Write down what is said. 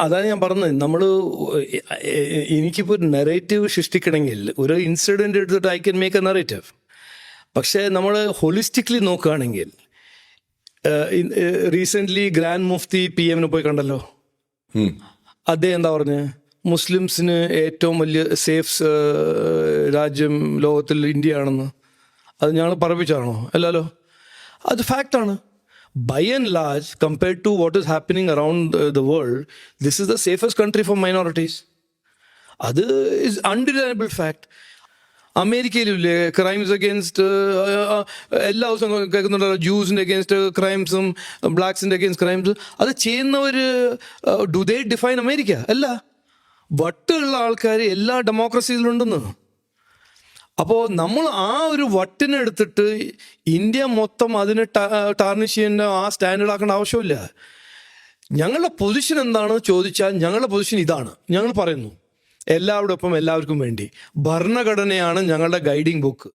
അതാണ് ഞാൻ പറഞ്ഞത്. നമ്മൾ എനിക്കിപ്പോൾ ഒരു നെറേറ്റീവ് സൃഷ്ടിക്കണമെങ്കിൽ ഒരു ഇൻസിഡൻറ്റ് എടുത്തിട്ട് I can make A narrative. പക്ഷേ നമ്മൾ ഹോളിസ്റ്റിക്കലി നോക്കുകയാണെങ്കിൽ റീസെൻ്റ്ലി ഗ്രാൻഡ് മുഫ്തി PM പോയി കണ്ടല്ലോ. അദ്ദേഹം എന്താ പറഞ്ഞ്, മുസ്ലിംസിന് ഏറ്റവും വലിയ സേഫ് രാജ്യം ലോകത്തിൽ ഇന്ത്യ ആണെന്ന്. അത് ഞങ്ങൾ പറപ്പിച്ചാണോ? അല്ലല്ലോ, അത് ഫാക്റ്റാണ്. By and large, compared to what is happening around the world, this is the safest country for minorities. That is undeniable fact. അമേരിക്കയിലില്ലേ ക്രൈംസ് അഗേൻസ്റ്റ് എല്ലാ ദിവസവും കേൾക്കുന്നുണ്ടല്ലോ, ജൂസിൻ്റെ അഗേൻസ്റ്റ് ക്രൈംസും ബ്ലാക്സിൻ്റെ അഗേൻസ്റ്റ് ക്രൈംസും. അത് ചെയ്യുന്നവർ ഡു ദേ ഡിഫൈൻ അമേരിക്ക? അല്ല, വട്ടുള്ള ആൾക്കാർ എല്ലാ ഡെമോക്രസിയിലുണ്ടെന്ന്. അപ്പോൾ നമ്മൾ ആ ഒരു വട്ടിനെടുത്തിട്ട് ഇന്ത്യ മൊത്തം അതിനെ ടാർണിഷ് ചെയ്യുന്ന ആ സ്റ്റാൻഡേർഡ് ആവശ്യമില്ല. ഞങ്ങളുടെ പൊസിഷൻ എന്താണെന്ന് ചോദിച്ചാൽ ഞങ്ങളുടെ പൊസിഷൻ ഇതാണ്. ഞങ്ങൾ പറയുന്നു എല്ലാവരോടൊപ്പം എല്ലാവർക്കും വേണ്ടി. ഭരണഘടനയാണ് ഞങ്ങളുടെ ഗൈഡിങ് ബുക്ക്.